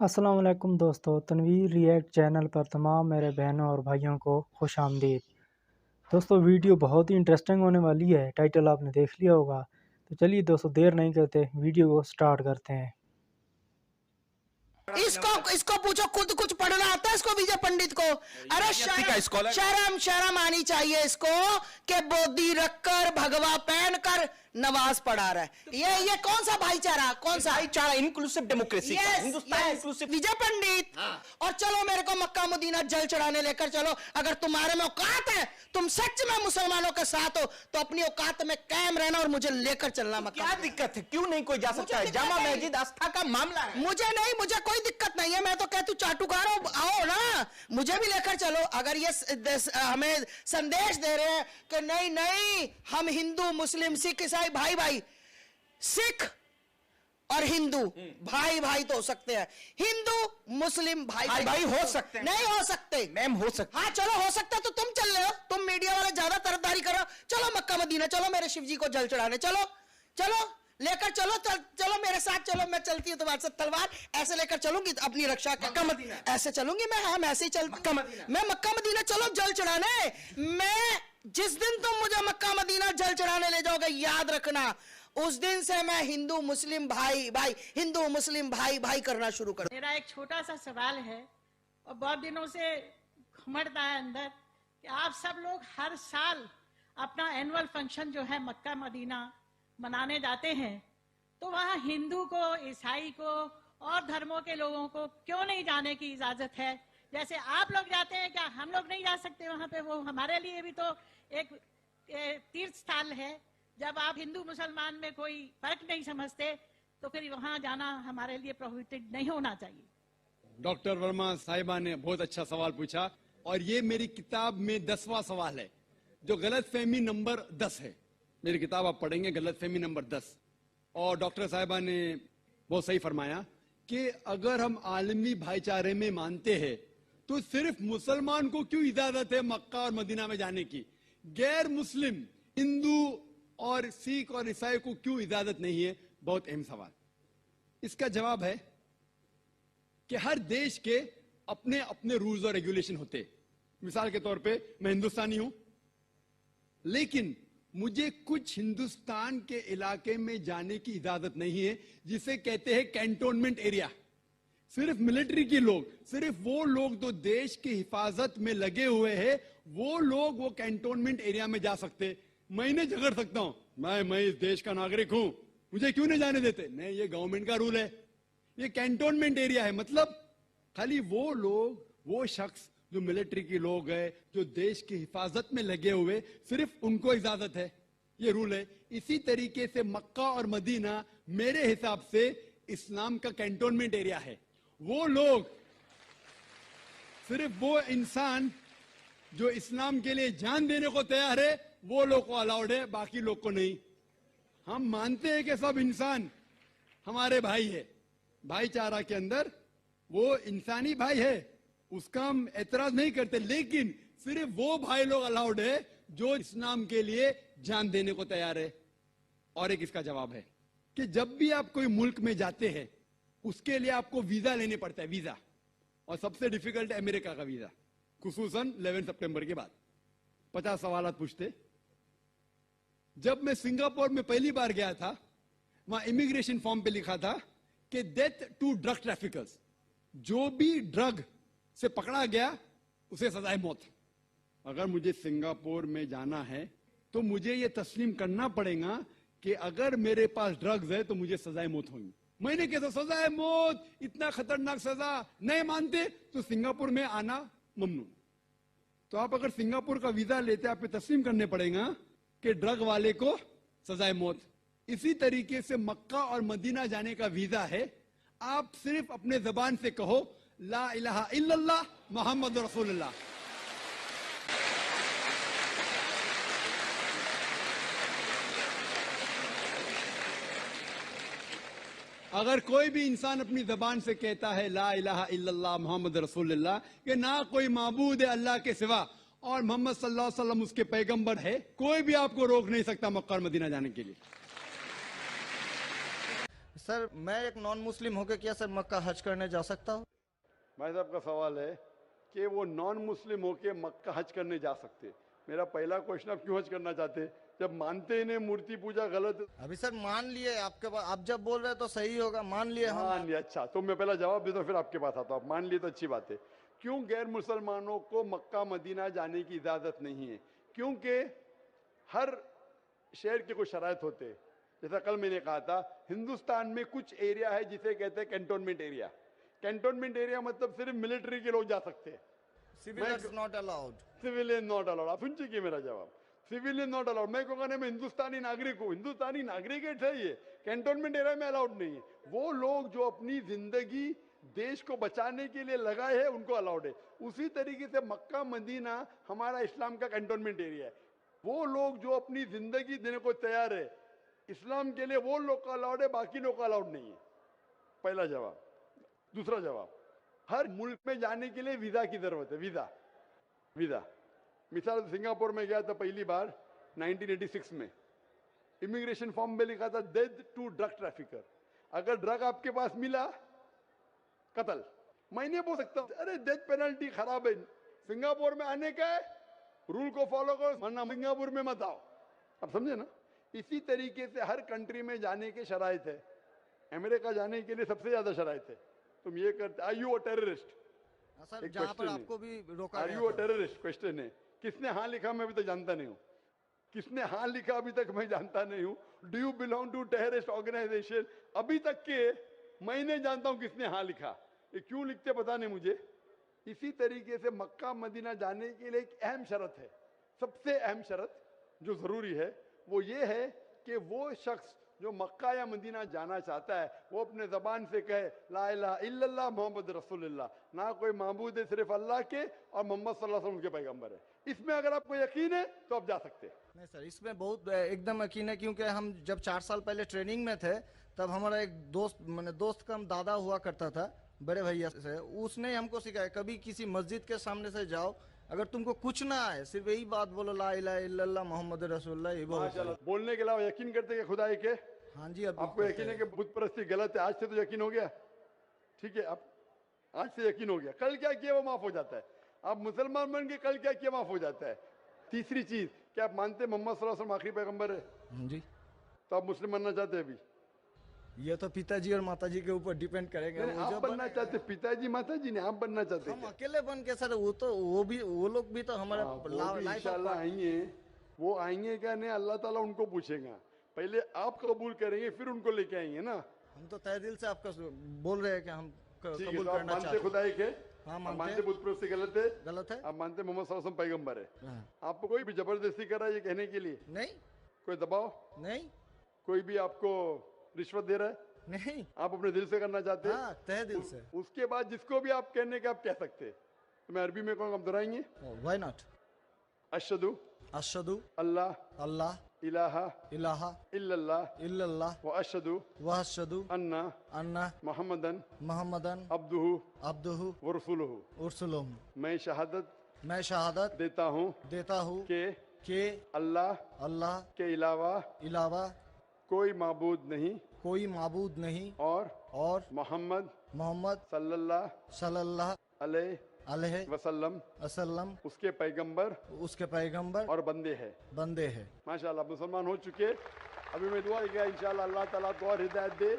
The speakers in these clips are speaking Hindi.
अस्सलाम वालेकुम दोस्तों, तनवीर रिएक्ट चैनल पर तमाम मेरे बहनों और भाइयों को खुशामदीद। दोस्तों वीडियो बहुत ही इंटरेस्टिंग होने वाली है, टाइटल आपने देख लिया होगा। तो चलिए दोस्तों देर नहीं करते, वीडियो को स्टार्ट करते हैं। इसको इसको पूछो, खुद कुछ पढ़ना आता है इसको, विजय पंडित को? अरे शर्म शर्म आनी चाहिए इसको कि बोधी रखकर भगवा पहनकर नमाज पढ़ा रहा है। ये कौन सा भाईचारा, कौन सा भाईचारा? इंक्लूसिव डेमोक्रेसी का हिंदुस्तान इंक्लूसिव। विजय पंडित। और चलो मेरे को मक्का मदीना जल चढ़ाने लेकर चलो। अगर तुम्हारे में औकात है, तुम सच में मुसलमानों के साथ हो, तो अपनी औकात में कायम रहना और मुझे लेकर चलना मक्का। क्या दिक्कत है? क्यों नहीं कोई जा सकता है? जामा मस्जिद आस्था का मामला है। मुझे कोई दिक्कत नहीं है। मैं तो कहती हूँ चाटुकार आओ ना, मुझे भी लेकर चलो। अगर ये हमें संदेश दे रहे हैं कि नहीं नहीं हम हिंदू मुस्लिम सिख ईसाई भाई भाई, सिख और हिंदू भाई भाई तो हो सकते हैं, हिंदू मुस्लिम भाई भाई हो सकते हैं। नहीं हो सकते मैम, हो सकते। हाँ चलो हो सकता है तो तुम चल रहे हो, तुम मीडिया वाले ज्यादा तरफदारी करो। चलो मक्का मदीना चलो, मेरे शिव जी को जल चढ़ाने चलो, चलो लेकर चलो। चलो मेरे साथ चलो, मैं चलती हूँ तुम्हारे साथ, तलवार ऐसे लेकर चलूंगी अपनी रक्षा मक्का मदीना ऐसे चलूंगी मैं। हाँ मैं ऐसे ही चल मैं मक्का मदीना चलो जल चढ़ाने। मैं जिस दिन तुम मुझे मक्का मदीना जल चढ़ाने ले जाओगे, याद रखना उस दिन से मैं हिंदू मुस्लिम भाई भाई, हिंदू मुस्लिम भाई भाई करना शुरू कर। मेरा एक छोटा सा सवाल है और बहुत दिनों से घुमड़ता है अंदर कि आप सब लोग हर साल अपना एनुअल फंक्शन जो है मक्का मदीना मनाने जाते हैं, तो वहाँ हिंदू को, ईसाई को और धर्मों के लोगों को क्यों नहीं जाने की इजाजत है? जैसे आप लोग जाते हैं, क्या हम लोग नहीं जा सकते वहाँ पे? वो हमारे लिए भी तो एक तीर्थ स्थल है। जब आप हिंदू मुसलमान में कोई फर्क नहीं समझते, तो फिर वहाँ जाना हमारे लिए प्रोहिबिटेड नहीं होना चाहिए। डॉक्टर वर्मा साहिबा ने बहुत अच्छा सवाल पूछा, और ये मेरी किताब में 10वां सवाल है, जो गलतफहमी नंबर 10 है। मेरी किताब आप पढ़ेंगे, गलतफहमी नंबर 10। और डॉक्टर साहिबा ने बहुत सही फरमाया कि अगर हम आलमी भाईचारे में मानते हैं, तो सिर्फ मुसलमान को क्यों इजाजत है मक्का और मदीना में जाने की? गैर मुस्लिम हिंदू और सिख और ईसाई को क्यों इजाजत नहीं है? बहुत अहम सवाल। इसका जवाब है कि हर देश के अपने अपने रूल्स और रेगुलेशन होते। मिसाल के तौर पे मैं हिंदुस्तानी हूं, लेकिन मुझे कुछ हिंदुस्तान के इलाके में जाने की इजाजत नहीं है, जिसे कहते हैं कैंटोनमेंट एरिया। सिर्फ मिलिट्री के लोग, सिर्फ वो लोग जो देश की हिफाजत में लगे हुए हैं, वो लोग वो कैंटोनमेंट एरिया में जा सकते। मैं नहीं झगड़ सकता हूं, मैं इस देश का नागरिक हूं, मुझे क्यों नहीं जाने देते? नहीं, ये गवर्नमेंट का रूल है। ये कैंटोनमेंट एरिया है, मतलब खाली वो लोग, वो शख्स जो मिलिट्री के लोग हैं, जो देश की हिफाजत में लगे हुए, सिर्फ उनको इजाजत है। ये रूल है। इसी तरीके से मक्का और मदीना मेरे हिसाब से इस्लाम का कैंटोनमेंट एरिया है। वो लोग, सिर्फ वो इंसान जो इस्लाम के लिए जान देने को तैयार है, वो लोग को अलाउड है, बाकी लोग को नहीं। हम मानते हैं कि सब इंसान हमारे भाई है, भाईचारा के अंदर वो इंसानी भाई है, उसका हम एतराज नहीं करते, लेकिन सिर्फ वो भाई लोग अलाउड है जो इस्लाम के लिए जान देने को तैयार है। और एक इसका जवाब है कि जब भी आप कोई मुल्क में जाते हैं, उसके लिए आपको वीजा लेने पड़ता है, वीजा। और सबसे डिफिकल्ट है अमेरिका का वीजा, खुसूसन 11 सितंबर के बाद। 50 सवाल पूछते। जब मैं सिंगापुर में पहली बार गया था, वहां इमिग्रेशन फॉर्म पे लिखा था कि डेथ टू ड्रग ट्रैफिकर्स, जो भी ड्रग से पकड़ा गया उसे सजाए मौत। अगर मुझे सिंगापुर में जाना है तो मुझे यह तस्लीम करना पड़ेगा कि अगर मेरे पास ड्रग्स है तो मुझे सजाए मौत होगी। मैंने कहता सजाए मौत, इतना खतरनाक सजा, नहीं मानते तो सिंगापुर में आना ममनू। तो आप अगर सिंगापुर का वीजा लेते, आप तस्लीम करने पड़ेगा कि ड्रग वाले को सजाए मौत। इसी तरीके से मक्का और मदीना जाने का वीजा है। आप सिर्फ अपने जबान से कहो ला इलाहा इल्लल्लाह मोहम्मद रसूलुल्लाह। अगर कोई भी इंसान अपनी जबान से कहता है ला इलाहा इल्लल्लाह मोहम्मद रसूलुल्लाह, कि ना कोई माबूद है अल्लाह के सिवा और मोहम्मद सल्लल्लाहु अलैहि वसल्लम उसके पैगंबर है, कोई भी आपको रोक नहीं सकता मक्का और मदीना जाने के लिए। सर मैं एक नॉन मुस्लिम होकर क्या सर मक्का हज करने जा सकता हूँ? भाई साहब का सवाल है कि वो नॉन मुस्लिम होके मक्का हज करने जा सकते। मेरा पहला क्वेश्चन, आप क्यों हज करना चाहते? जब मानते ही नहीं मूर्ति पूजा गलत है। अभी सर मान लिए आपके पास, आप जब बोल रहे हैं तो सही होगा, मान लिए हम। मान लिया, अच्छा तो मैं पहला जवाब देता हूँ फिर आपके पास आता हूँ। आप मान लिए तो अच्छी बात है। क्यों गैर मुसलमानों को मक्का मदीना जाने की इजाजत नहीं है? क्योंकि हर शहर के कुछ शराइत होते हैं। जैसा कल मैंने कहा था, हिंदुस्तान में कुछ एरिया है जिसे कहते हैं कैंटोनमेंट एरिया। कैंटोनमेंट एरिया मतलब सिर्फ मिलिट्री के लोग जा सकते हैं, civilians not allowed. Civilian not allowed. आप सुन चुके मेरा जवाब, सिविलियन नॉट अलाउड। मैं कहूँगा नहीं, मैं हिंदुस्तानी नागरिक हूँ, हिंदुस्तानी नागरिक है सही है, कैंटोनमेंट एरिया में अलाउड नहीं है। वो लोग जो अपनी जिंदगी देश को बचाने के लिए लगाए हैं उनको अलाउड है। उसी तरीके से मक्का मदीना हमारा इस्लाम का कैंटोनमेंट एरिया है। वो लोग जो अपनी जिंदगी देने को तैयार है इस्लाम के लिए, वो लोग का अलाउड है, बाकी लोग का अलाउड नहीं है। पहला जवाब। दूसरा जवाब, हर मुल्क में जाने के लिए वीजा की जरूरत है। वीजा वीजा मिसाल सिंगापुर में गया था पहली बार 1986 में, इमिग्रेशन फॉर्म में लिखा था डेथ टू ड्रग ट्रैफिकर। अगर ड्रग आपके पास मिला, कत्ल। मैं नहीं बोल सकता अरे डेथ पेनल्टी खराब है, सिंगापुर में आने का है, रूल को फॉलो करो वरना सिंगापुर में मत आओ। आप समझे ना? इसी तरीके से हर कंट्री में जाने के शराइत है। अमेरिका जाने के लिए सबसे ज्यादा शराइत है। तुम ये करते, are you a terrorist? Sir एक जहाँ पर question है। आपको भी रोका आर गया यू अ था। टेररिस्ट? क्वेश्चन है। किसने हाँ लिखा मैं अभी तक जानता नहीं हूँ। किसने हाँ लिखा अभी तक मैं जानता नहीं हूँ। Do you belong to terrorist organisation? अभी तक के मैं नहीं जानता हूँ किसने हाँ लिखा। ये क्यों लिखते पता नहीं मुझे। इसी तरीके से मक्का मदीना जाने के लिए एक अहम शर्त है, सबसे अहम शर्त जो जरूरी है वो ये है कि वो शख्स जो मक्का या मदीना जाना चाहता है वो अपने जबान से कहे ला इलाहा इल्लल्लाह मोहम्मद रसूलुल्लाह, ना कोई माबूद है सिर्फ अल्लाह के और मोहम्मद सल्लल्लाहु अलैहि वसल्लम के पैगंबर है। इसमें अगर आपको यकीन है तो आप जा सकते हैं। नहीं सर, इसमें बहुत एकदम यकीन है, क्योंकि हम जब 4 साल पहले ट्रेनिंग में थे तब हमारा एक दोस्त, मैंने दोस्त का दादा हुआ करता था बड़े भैया से, उसने हमको सिखाया कभी किसी मस्जिद के सामने से जाओ, अगर तुमको कुछ ना आए सिर्फ यही बात बोलो ला इलाहा इल्लल्लाह मोहम्मद रसूलुल्लाह, ये बहुत माशाल्लाह। बोलने के अलावा यकीन करते हैं कि खुदा एक है? हाँ जी। अब आपको यकीन है कि बुत परस्ती गलत है? आज से तो यकीन हो गया, ठीक है? अब आज से यकीन हो गया, कल क्या किया वो माफ हो जाता है। आप मुसलमान बन के कल क्या किया माफ हो जाता है। तीसरी चीज, क्या आप मानते हैं मोहम्मद सल्लल्लाहु अलैहि वसल्लम आखिरी पैगंबर है? हाँ जी। तो आप मुस्लिम बनना चाहते हैं अभी? ये तो पिताजी और माताजी के ऊपर डिपेंड करेंगे। नहीं, वो आप जो बनना चाहते, पिताजी माताजी ने, आप बनना चाहते हम हैं? अकेले बन के सर, वो तो वो लोग भी तो हमारे लाइफ इंशाल्लाह आएंगे। वो आएंगे क्या नहीं, अल्लाह ताला उनको पूछेगा। पहले आप कबूल करेंगे फिर उनको लेके आएंगे ना। हम तो तहे दिल से आपका बोल रहे हैं कि हम ठीक है, कबूल तो आप करना मानते चाहते खुदा एक है? हाँ, आप मानते मानते बुत परस्ती गलत है? गलत है? आप मानते मोहम्मद सल्लल्लाहु अलैहि वसल्लम पैगंबर है? हाँ। आपको कोई भी जबरदस्ती कर रहा है ये कहने के लिए? नहीं कोई दबाव? नहीं कोई भी आपको रिश्वत दे रहा है? नहीं। आप अपने दिल से करना चाहते हैं? हाँ, तहे दिल से। उसके बाद जिसको भी आप कहने के आप कह सकते हैं। तो मैं अरबी में कहूँगा, आप दोहराएंगे? Why not? अशहदु अशहदु अल्लाह अल्लाह इलाहा इलाहा इल्लल्लाह इल्लल्लाह व अशहदु व अशहदु अन्ना अन्ना मोहम्मदन मोहम्मदन अब्दुहु अब्दुहु व रसूलुहु। उरसुलुहु। मैं शहादत मैं शहादत देता हूँ देता हूँ कि कि अल्लाह अल्लाह के अलावा इलावा कोई माबूद नहीं कोई माबूद नहीं और मोहम्मद सल्लल्लाहु सल्लल्लाहु अलैहि वसल्लम वसल्लम उसके पैगंबर उसके पैगंबर और बंदे हैं। बंदे हैं। माशाल्लाह, मुसलमान हो चुके। अभी मैं दुआ किया इंशाल्लाह अल्लाह ताला को और हिदायत दे,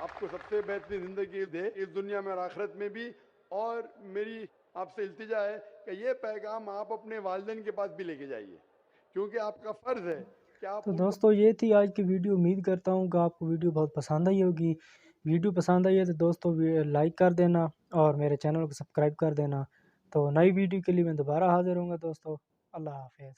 आपको सबसे बेहतरीन जिंदगी दे इस दुनिया में और आखिरत में भी। और मेरी आपसे इल्तिजा है कि ये पैगाम आप अपने वालिदैन के पास भी लेके जाइए, क्योंकि आपका फर्ज है कि आप तो दोस्तों ये थी आज की वीडियो। उम्मीद करता हूँ कि आपको वीडियो बहुत पसंद आई होगी। वीडियो पसंद आई है तो दोस्तों लाइक कर देना और मेरे चैनल को सब्सक्राइब कर देना। तो नई वीडियो के लिए मैं दोबारा हाजिर हूँगा दोस्तों। अल्लाह हाफिज़।